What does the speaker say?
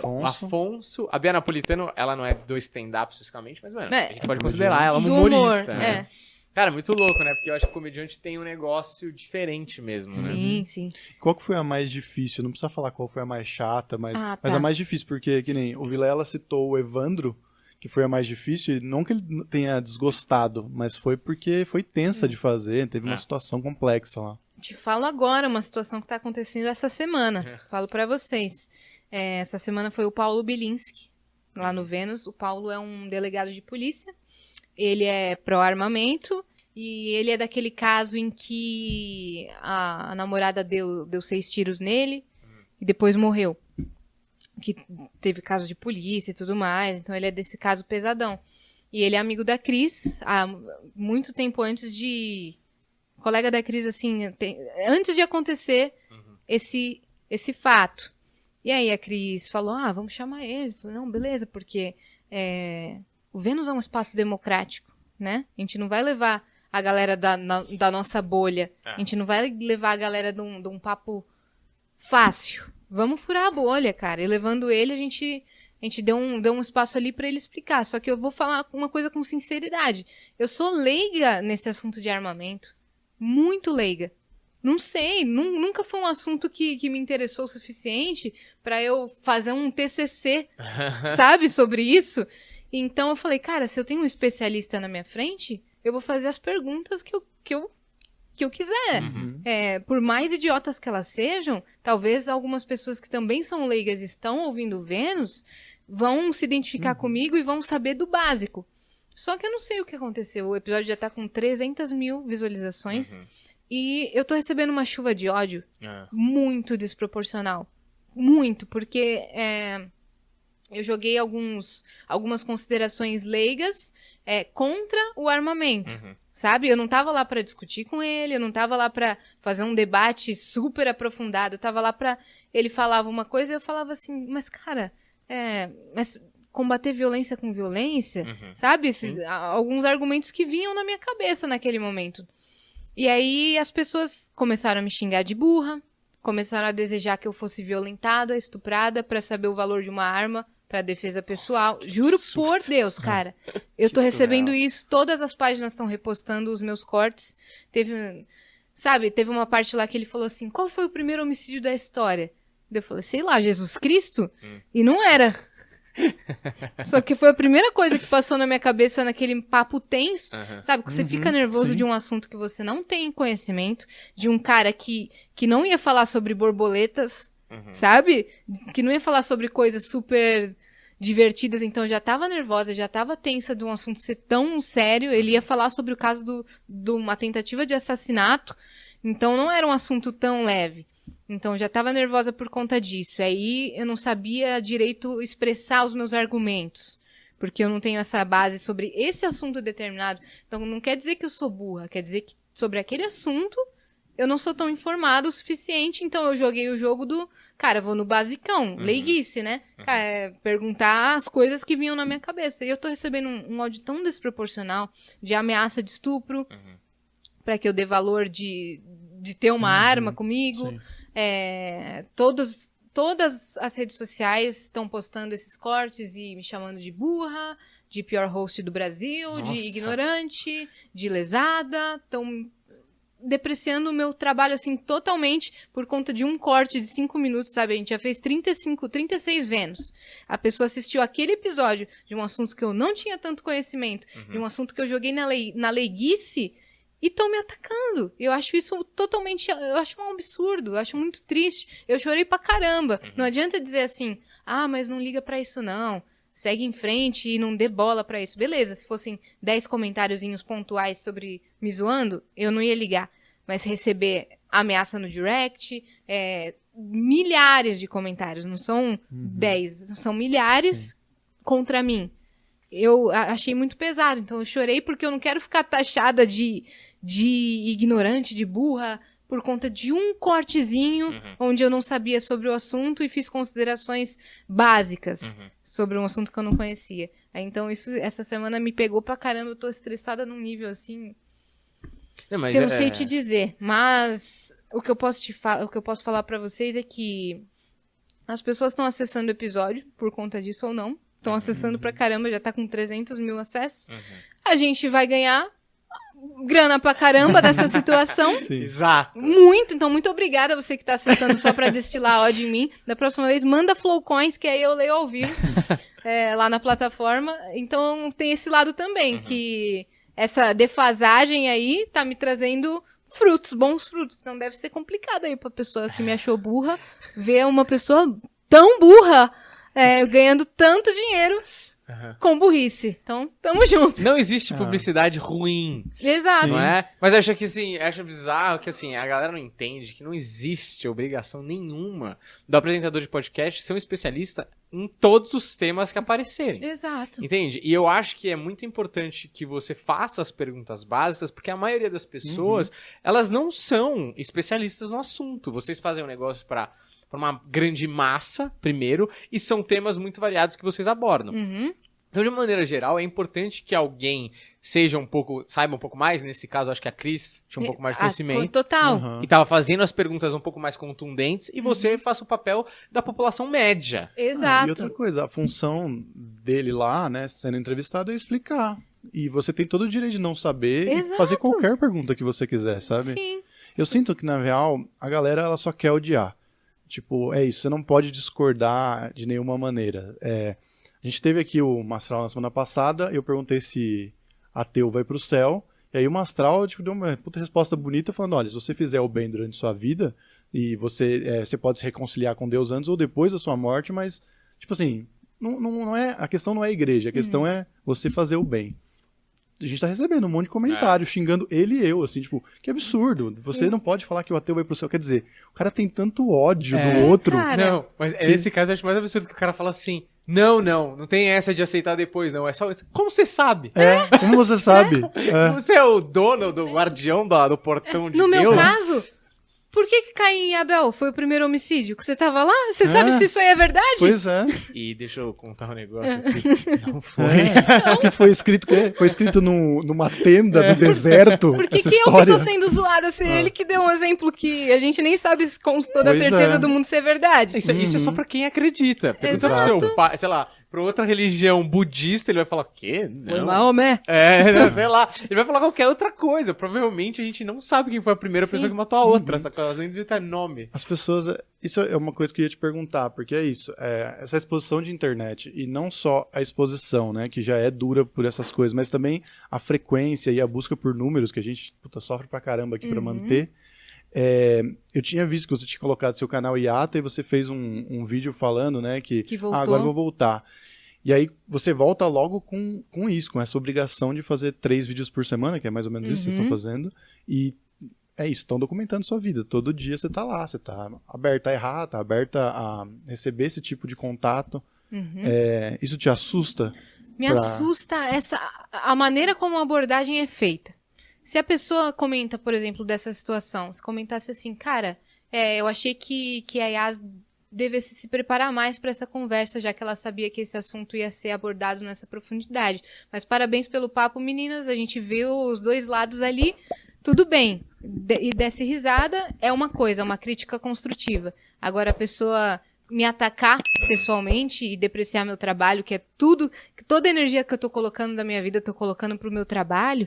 O Afonso. A Bia Napolitano, ela não é do stand-up especificamente, mas, mano, a gente pode comediante. considerar ela uma Do humorista. humor, Né? Cara, muito louco, né? Porque eu acho que o comediante tem um negócio diferente mesmo, né? Sim, sim. Qual que foi a mais difícil? Não precisa falar qual foi a mais chata, mas tá. a mais difícil, porque que nem o Vilela citou o Evandro, que foi a mais difícil, e não que ele tenha desgostado, mas foi porque foi tensa de fazer, teve uma situação complexa lá. Te falo agora uma situação que tá acontecendo essa semana. Falo pra vocês. Essa semana foi o Paulo Bilinski, lá no Vênus. O Paulo é um delegado de polícia. Ele é pró-armamento e ele é daquele caso em que a namorada deu 6 tiros nele e depois morreu. Que teve caso de polícia e tudo mais, então ele é desse caso pesadão. E ele é amigo da Cris há muito tempo antes de... Colega da Cris, assim, antes de acontecer esse fato. E aí a Cris falou, vamos chamar ele. Eu falei, não, beleza, porque o Vênus é um espaço democrático, né? A gente não vai levar a galera da nossa bolha, a gente não vai levar a galera de um papo fácil. Vamos furar a bolha, cara. E levando ele, a gente deu um espaço ali pra ele explicar. Só que eu vou falar uma coisa com sinceridade. Eu sou leiga nesse assunto de armamento. Muito leiga. Não sei, nunca foi um assunto que me interessou o suficiente pra eu fazer um TCC, sabe, sobre isso. Então eu falei, cara, se eu tenho um especialista na minha frente, eu vou fazer as perguntas que eu quiser. Por mais idiotas que elas sejam, talvez algumas pessoas que também são leigas e estão ouvindo o Vênus vão se identificar comigo e vão saber do básico. Só que eu não sei o que aconteceu. O episódio já tá com 300 mil visualizações e eu tô recebendo uma chuva de ódio muito desproporcional. Muito, porque eu joguei algumas considerações leigas contra o armamento, sabe? Eu não tava lá pra discutir com ele, eu não tava lá pra fazer um debate super aprofundado, eu tava lá pra... Ele falava uma coisa e eu falava assim, mas cara, mas combater violência com violência, sabe? Alguns argumentos que vinham na minha cabeça naquele momento. E aí as pessoas começaram a me xingar de burra, começaram a desejar que eu fosse violentada, estuprada, pra saber o valor de uma arma pra defesa pessoal. Nossa, juro por Deus, cara. Eu tô recebendo isso, todas as páginas estão repostando os meus cortes. Teve uma parte lá que ele falou assim, qual foi o primeiro homicídio da história? Eu falei, sei lá, Jesus Cristo? E não era. Só que foi a primeira coisa que passou na minha cabeça naquele papo tenso, sabe? Que você fica nervoso de um assunto que você não tem conhecimento, de um cara que não ia falar sobre borboletas, sabe? Que não ia falar sobre coisas super divertidas, então eu já tava nervosa, já tava tensa de um assunto ser tão sério. Ele ia falar sobre o caso de uma tentativa de assassinato, então não era um assunto tão leve. Então, eu já estava nervosa por conta disso. Aí, eu não sabia direito expressar os meus argumentos, porque eu não tenho essa base sobre esse assunto determinado. Então, não quer dizer que eu sou burra, quer dizer que sobre aquele assunto eu não sou tão informada o suficiente. Então, eu joguei o jogo cara, vou no basicão, leiguice, né? Cara, perguntar as coisas que vinham na minha cabeça. E eu tô recebendo um ódio tão desproporcional de ameaça de estupro, para que eu dê valor de ter uma arma comigo. Todas as redes sociais estão postando esses cortes e me chamando de burra, de pior host do Brasil, de ignorante, de lesada. Estão depreciando o meu trabalho, assim, totalmente por conta de um corte de 5 minutos, sabe? A gente já fez 36 Vênus. A pessoa assistiu aquele episódio de um assunto que eu não tinha tanto conhecimento, de um assunto que eu joguei na leiguice, e estão me atacando. Eu acho isso totalmente... Eu acho um absurdo. Eu acho muito triste. Eu chorei pra caramba. Não adianta dizer assim, mas não liga pra isso não. Segue em frente e não dê bola pra isso. Beleza, se fossem 10 comentáriozinhos pontuais sobre me zoando, eu não ia ligar. Mas receber ameaça no direct, milhares de comentários. Não são 10, são milhares contra mim. Eu achei muito pesado. Então eu chorei porque eu não quero ficar taxada de ignorante, de burra, por conta de um cortezinho onde eu não sabia sobre o assunto e fiz considerações básicas sobre um assunto que eu não conhecia. Então essa semana me pegou pra caramba, eu tô estressada num nível assim que eu não sei te dizer, mas o que eu posso falar pra vocês é que As pessoas estão acessando o episódio por conta disso ou não. Estão acessando pra caramba, já tá com 300 mil acessos. A gente vai ganhar grana pra caramba dessa situação. Sim. Exato. Muito, então muito obrigada a você que tá acessando só pra destilar ódio em mim. Da próxima vez, manda Flowcoins, que aí eu leio ao vivo lá na plataforma. Então tem esse lado também, que essa defasagem aí tá me trazendo frutos, bons frutos. Então deve ser complicado aí pra pessoa que me achou burra ver uma pessoa tão burra ganhando tanto dinheiro com burrice. Então, tamo junto. Não existe publicidade ruim, Exato. não é? Mas eu acho que, assim, acho bizarro que, assim, a galera não entende que não existe obrigação nenhuma do apresentador de podcast ser um especialista em todos os temas que aparecerem. Exato. Entende? E eu acho que é muito importante que você faça as perguntas básicas, porque a maioria das pessoas, elas não são especialistas no assunto. Vocês fazem um negócio para uma grande massa, primeiro, e são temas muito variados que vocês abordam. Então, de uma maneira geral, é importante que alguém saiba um pouco mais. Nesse caso, acho que a Cris tinha um pouco mais de conhecimento. Total. E tava fazendo as perguntas um pouco mais contundentes, e você faça o papel da população média. Exato. E outra coisa, a função dele lá, né, sendo entrevistado, é explicar. E você tem todo o direito de não saber Exato. e fazer qualquer pergunta que você quiser, sabe? Sim. Eu sinto que, na real, a galera ela só quer odiar. Tipo, é isso, você não pode discordar de nenhuma maneira. A gente teve aqui o Mastral na semana passada, eu perguntei se ateu vai pro céu, e aí o Mastral tipo, deu uma puta resposta bonita, falando, olha, se você fizer o bem durante sua vida, e você pode se reconciliar com Deus antes ou depois da sua morte, mas, tipo assim, não é, a questão não é a igreja, a questão é você fazer o bem. A gente tá recebendo um monte de comentário xingando ele e eu, assim, tipo, que absurdo. Você não pode falar que o ateu vai pro céu. Quer dizer, o cara tem tanto ódio do outro. cara. Não, mas nesse caso eu acho mais absurdo que o cara fala assim, não tem essa de aceitar depois, não. É só. Como você sabe? Como você sabe? Você é o dono, do guardião do portão de No Deus? meu caso, por que Caim e Abel foi o primeiro homicídio? Que você tava lá? Você sabe se isso aí é verdade? Pois é. E deixa eu contar um negócio aqui. Não foi. Que foi escrito numa tenda no deserto. Porque essa que eu que história. tô sendo zoada se ele que deu um exemplo que a gente nem sabe com toda a Pois certeza é. do mundo ser verdade. Isso é só pra quem acredita. Pergunta pro Exato. seu pai, sei lá, pra outra religião budista, ele vai falar, quê? Foi Não. Maomé. Não, sei lá. Ele vai falar qualquer outra coisa. Provavelmente a gente não sabe quem foi a primeira pessoa que matou a outra. Só que elas nem devem ter nome. As pessoas... Isso é uma coisa que eu ia te perguntar, porque é isso. Essa exposição de internet, e não só a exposição, né, que já é dura por essas coisas, mas também a frequência e a busca por números, que a gente sofre pra caramba aqui pra manter. Eu tinha visto que você tinha colocado seu canal hiato e você fez um vídeo falando, né, que voltou. agora eu vou voltar. E aí você volta logo com isso, com essa obrigação de fazer 3 vídeos por semana, que é mais ou menos isso que vocês estão fazendo, e é isso, estão documentando sua vida. Todo dia você tá lá, você tá aberta a errar, tá aberta a receber esse tipo de contato. Isso te assusta? Me assusta a maneira como a abordagem é feita. Se a pessoa comenta, por exemplo, dessa situação, se comentasse assim, cara, eu achei que a Yas devesse se preparar mais para essa conversa, já que ela sabia que esse assunto ia ser abordado nessa profundidade. Mas parabéns pelo papo, meninas, a gente viu os dois lados ali, tudo bem. E desse risada é uma coisa, é uma crítica construtiva. Agora a pessoa me atacar pessoalmente e depreciar meu trabalho, que é tudo, que toda a energia que eu tô colocando da minha vida, eu tô colocando pro meu trabalho,